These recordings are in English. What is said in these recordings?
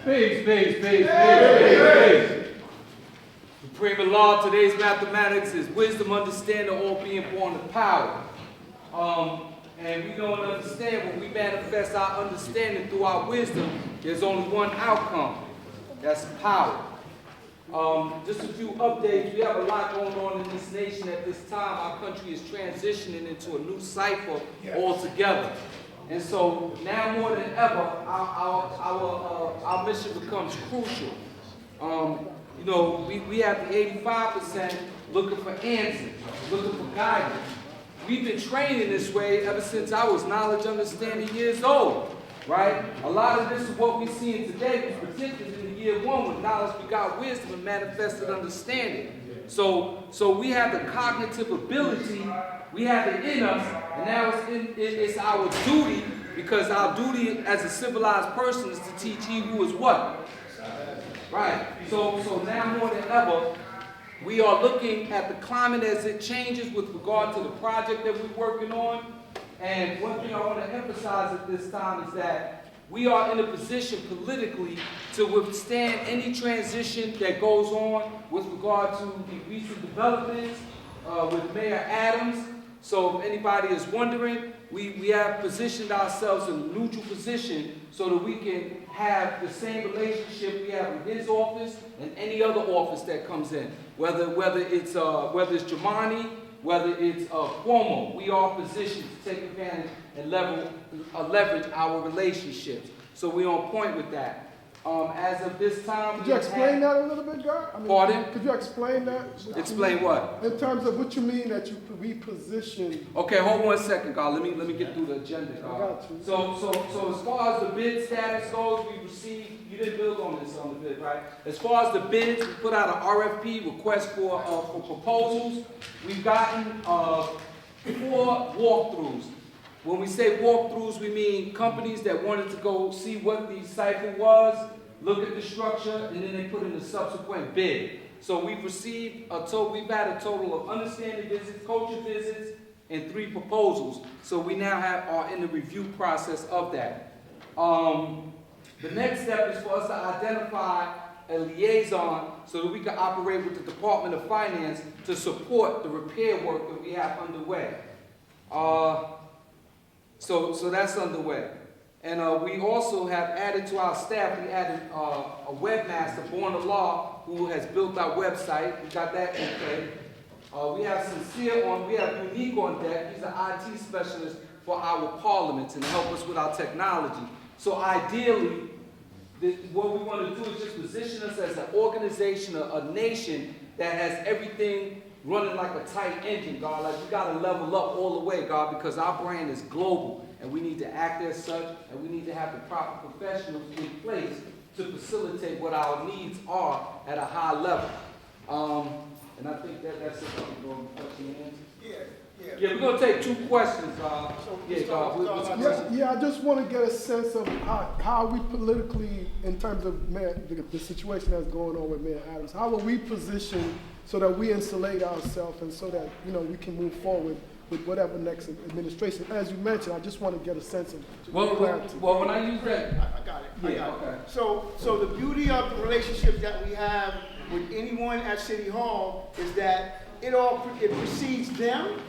Peace. Dupreme law, today's mathematics is wisdom, understanding, all being born of power. And we don't understand when we manifest our understanding through our wisdom, there's only one outcome. That's power. Just a few updates. We have a lot going on in this nation at this time. Our country is transitioning into a new cycle altogether. And so now more than ever, our mission becomes crucial. You know, we have the 85% looking for answers, looking for guidance. We've been training this way ever since I was knowledge understanding years old, right? A lot of this is what we see in today was predicted in the year one with knowledge begot wisdom and manifested understanding. So we have the cognitive ability, we have it in us, and now it's our duty, because our duty as a civilized person is to teach he who is what? Right. So now more than ever, we are looking at the climate as it changes with regard to the project that we're working on. And one thing I want to emphasize at this time is that we are in a position politically to withstand any transition that goes on with regard to the recent developments with Mayor Adams. So if anybody is wondering, we have positioned ourselves in a neutral position so that we can have the same relationship we have in his office and any other office that comes in. Whether it's Jamani, whether it's Cuomo, we are positioned to take advantage and leverage our relationships. So we're on point with that. As of this time, could you explain that a little bit, God? Pardon? Could you explain that? Explain what? In terms of what you mean that you reposition. Okay, hold on a second, God. Let me get through the agenda, God. I got you. So as far as the bid status goes, we received. You didn't build on this on the bid, right? As far as the bids, we put out an RFP request for proposals. We've gotten 4 walkthroughs. When we say walkthroughs, we mean companies that wanted to go see what the cycle was, look at the structure, and then they put in a subsequent bid. So we've received we've had a total of understanding visits, culture visits, and 3 proposals. So we now are in the review process of that. The next step is for us to identify a liaison so that we can operate with the Department of Finance to support the repair work that we have underway. So that's underway. And we also have added to our staff, we added a webmaster, Born of Law, who has built our website. We got that in play. We have we have Unique on deck. He's an IT specialist for our parliaments and help us with our technology. So ideally, what we want to do is just position us as an organization, a nation that has everything running like a tight engine, God. Like we got to level up all the way, God, because our brand is global. And we need to act as such, and we need to have the proper professionals in place to facilitate what our needs are at a high level. And I think that's it. Question and answers? Yeah, we're going to take 2 questions. I just want to get a sense of how we politically, in terms of the situation that's going on with Mayor Adams, how are we positioned so that we insulate ourselves and so that we can move forward with whatever next administration. As you mentioned, I just want to get a sense of clarity. Well, when I use that, I got it. Okay. So the beauty of the relationship that we have with anyone at City Hall is that it precedes them,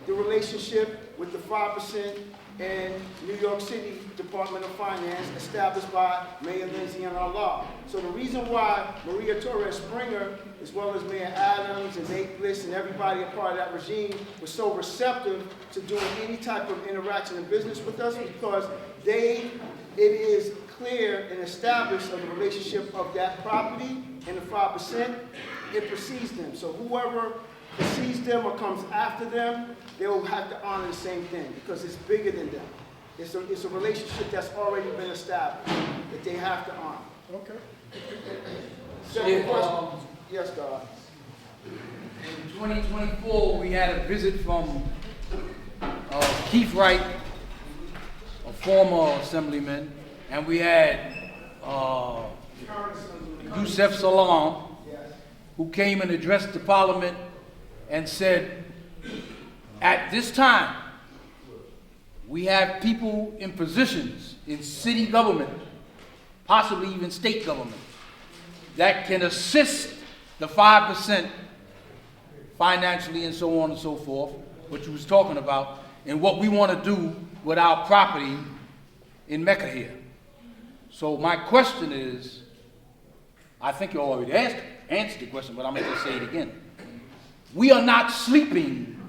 the relationship with the 5% and New York City Department of Finance established by Mayor Lindsay and our law. So the reason why Maria Torres Springer, as well as Mayor Adams and Nate Bliss and everybody a part of that regime was so receptive to doing any type of interaction and business with us because it is clear and established of the relationship of that property and the 5%, it precedes them. So whoever precedes them or comes after them, they will have to honor the same thing because it's bigger than them. It's a relationship that's already been established that they have to honor. Okay. Second question. Yes, God. In 2024, we had a visit from Keith Wright, a former assemblyman, and we had Yusef Salaam, who came and addressed the parliament and said, at this time, we have people in positions in city government possibly even state governments, that can assist the 5% financially and so on and so forth, what you was talking about, and what we want to do with our property in Mecca here. So my question is, I think you already answered the question, but I'm going to say it again. We are not sleeping,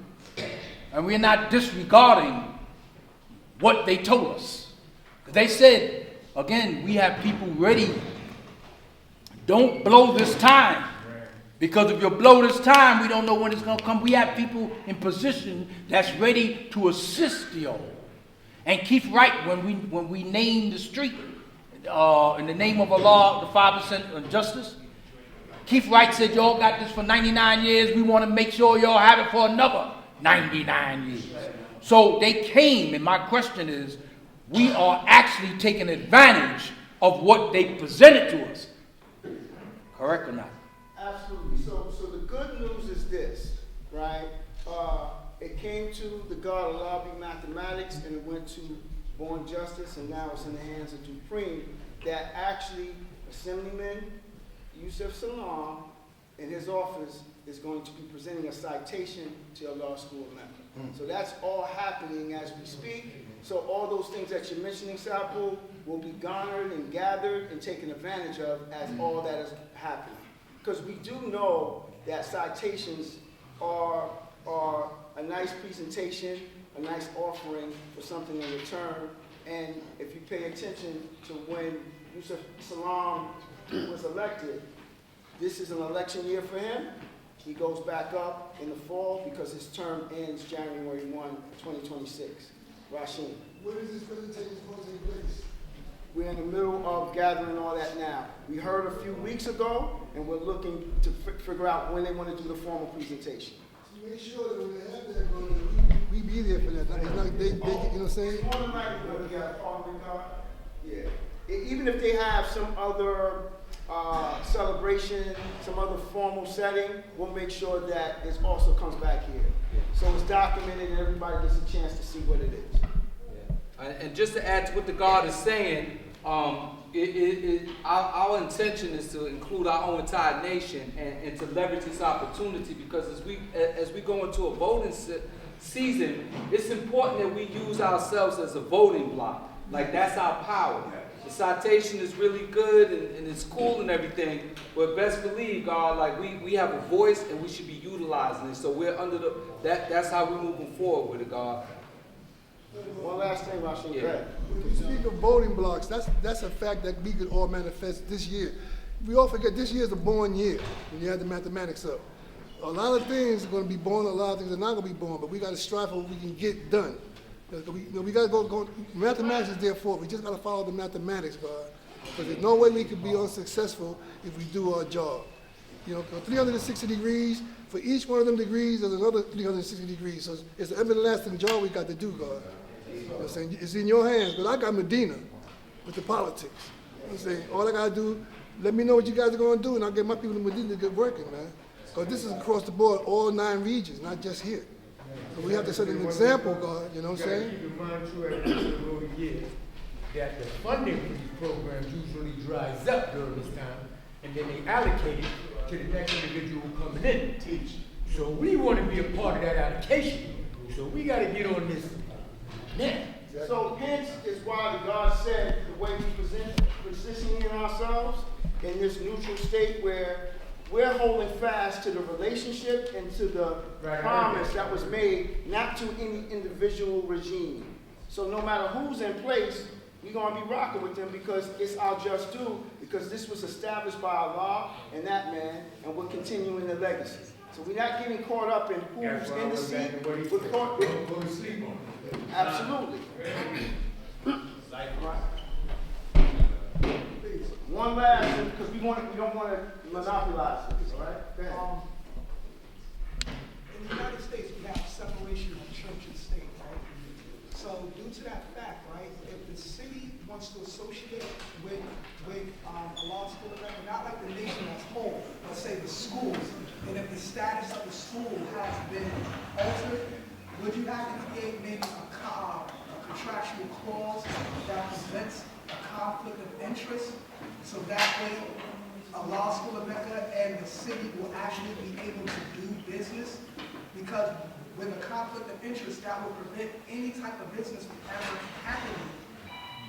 and we're not disregarding what they told us. They said, again, we have people ready. Don't blow this time. Because if you blow this time, we don't know when it's going to come. We have people in position that's ready to assist you. And Keith Wright, when we named the street in the name of Allah, the 5% of justice, Keith Wright said, y'all got this for 99 years. We want to make sure y'all have it for another 99 years. So they came, and my question is, we are actually taking advantage of what they presented to us. Correct or not? Absolutely. So the good news is this, right? It came to the God of Lobby Mathematics, and it went to Born Justice, and now it's in the hands of Dupreme, that actually Assemblyman Yusuf Salam in his office is going to be presenting a citation to your law school of Mecca. So that's all happening as we speak. So all those things that you're mentioning, Sapu, will be garnered and gathered and taken advantage of as all that is happening. Because we do know that citations are a nice presentation, a nice offering for something in return. And if you pay attention to when Yusuf Salam was elected, this is an election year for him. He goes back up in the fall because his term ends January 1, 2026. Rasheen. When is this presentation supposed to take place? We're in the middle of gathering all that now. We heard a few weeks ago, and we're looking to figure out when they want to do the formal presentation. So make sure that when they have that going on, we be there for that. It's not, they, you know what I'm saying? More than likely, when we got a parliament card, yeah. Even if they have some other celebration, some other formal setting, we'll make sure that it also comes back here. So it's documented and everybody gets a chance to see what it is. And just to add to what the God is saying, our intention is to include our whole entire nation and to leverage this opportunity, because as we go into a voting season, it's important that we use ourselves as a voting block. Like, that's our power. The citation is really good and it's cool and everything, but best believe, God, like we have a voice and we should be utilizing it. So we're under that's how we're moving forward with it, God. One last thing, Rasheen. Yeah. Go ahead. When you speak of voting blocks, that's a fact that we could all manifest this year. We all forget this year is a born year when you add the mathematics up. A lot of things are going to be born, a lot of things are not going to be born, but we got to strive for what we can get done. We got to go, mathematics is there for it. We just got to follow the mathematics, God. Because there's no way we could be unsuccessful if we do our job. You know, 360 degrees, for each one of them degrees, there's another 360 degrees. So it's an everlasting job we got to do, God. You know what I'm saying? It's in your hands, but I got Medina with the politics. You know what I'm saying? All I got to do, let me know what you guys are going to do, and I'll get my people in Medina to get working, man. Because this is across the board, all 9 regions, not just here. So we have to set an example, God, you know what I'm saying? Keep in mind, too, at the end of the year, that the funding for these programs usually dries up during this time, and then they allocate it to the next individual coming in to teach. So we want to be a part of that allocation. So we got to get on this now. So hence is why the God said the way we positioning ourselves in this neutral state where we're holding fast to the relationship and to the promise that was made, not to any individual regime. So no matter who's in place, we're going to be rocking with them because it's our just due, because this was established by Allah and that man, and we're continuing the legacy. So we're not getting caught up in who's in the seat. We're caught with, Go to sleep on it. absolutely. One last, because we don't want to monopolize this, all right? Go ahead. In the United States, we have separation of church and state, right? So due to that fact, right, if the city wants to associate with a law school event, not like the nation as a whole, but say the schools, and if the status of the school has been altered, would you have to create maybe a contractual clause that prevents a conflict of interest, so that way a law school of Mecca and the city will actually be able to do business? Because with a conflict of interest, that will prevent any type of business from ever happening.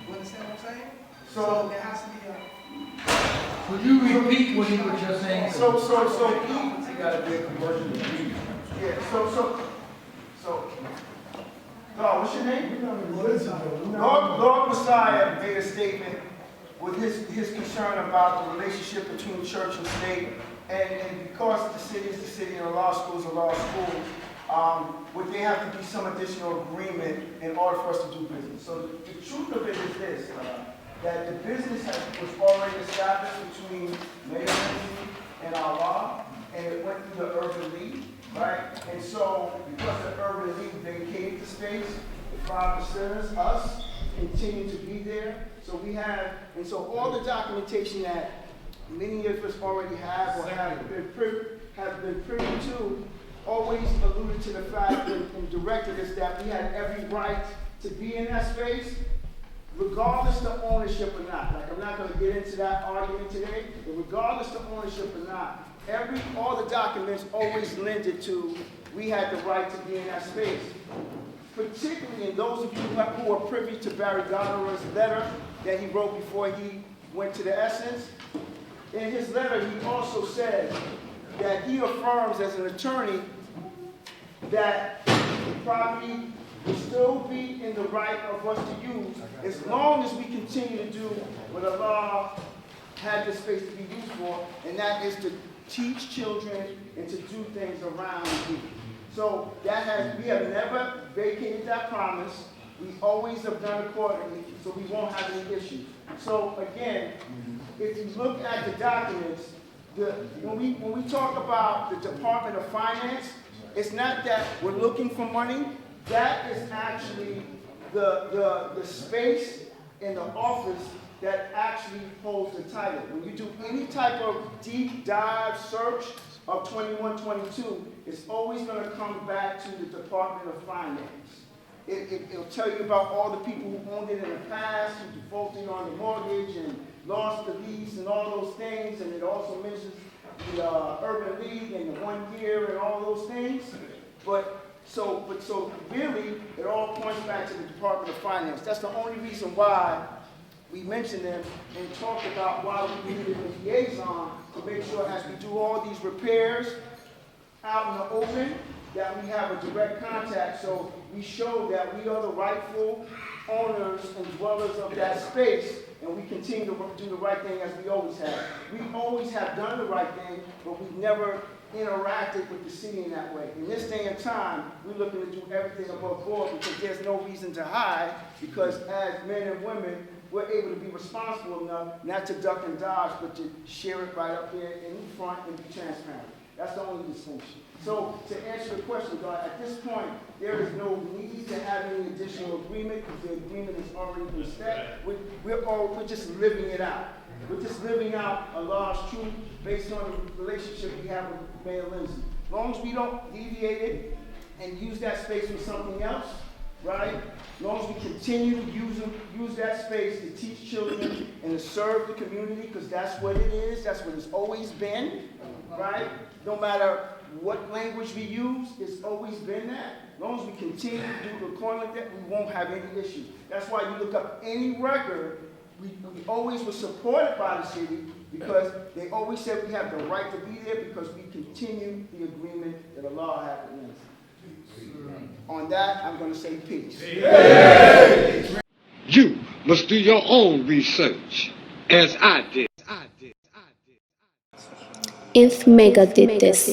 You understand what I'm saying? So there has to be a... Could you repeat what you were just saying? So, You gotta be a commercial agreement. yeah, God, what's your name? Lord Messiah made a statement with his concern about the relationship between church and state, and because the city is the city and the law school is a law school, would there have to be some additional agreement in order for us to do business? So the truth of it is this, that the business was already established between Mayor Lindsay and our law, and it went through the Urban League, right? And so, because the Urban League vacated the space, the 5%ers, us, continue to be there. So we have, and so all the documentation that many of us already have or have been privy to always alluded to the fact and directed us that we had every right to be in that space, regardless of ownership or not. Like, I'm not going to get into that argument today, but regardless of ownership or not, all the documents always lended to we had the right to be in that space. Particularly in those of you who are privy to Barry Goddard's letter that he wrote before he went to the Essence. In his letter, he also said that he affirms as an attorney that the property will still be in the right of us to use as long as we continue to do what the law had the space to be used for, and that is to teach children and to do things around you. So we have never vacated that promise. We always have done accordingly, so we won't have any issues. So again, if you look at the documents, when we talk about the Department of Finance, it's not that we're looking for money. That is actually the space in the office that actually holds the title. When you do any type of deep dive search of 2122, it's always going to come back to the Department of Finance. It'll tell you about all the people who owned it in the past, who defaulted on the mortgage and lost the lease and all those things, and it also mentions the Urban League and the 1 year and all those things. So really, it all points back to the Department of Finance. That's the only reason why we mentioned them and talked about why we needed a liaison to make sure as we do all these repairs out in the open, that we have a direct contact, so we show that we are the rightful owners and dwellers of that space, and we continue to do the right thing as we always have. We always have done the right thing, but we've never interacted with the city in that way. In this day and time, we're looking to do everything above board because there's no reason to hide, because as men and women, we're able to be responsible enough not to duck and dodge, but to share it right up there in the front and be transparent. That's the only distinction. So to answer the question, God, at this point, there is no need to have any additional agreement because the agreement has already been set. We're just living it out. We're just living out a Allah's truth based on the relationship we have with Mayor Lindsay. As long as we don't deviate it and use that space for something else, right? As long as we continue to use that space to teach children and to serve the community, because that's what it is, that's what it's always been, right? No matter what language we use, it's always been that. As long as we continue to do the according like that, we won't have any issues. That's why you look up any record, we always were supported by the city because they always said we have the right to be there because we continue the agreement that Allah had with us. On that, I'm going to say peace. You must do your own research, as I did. If Mecca did this.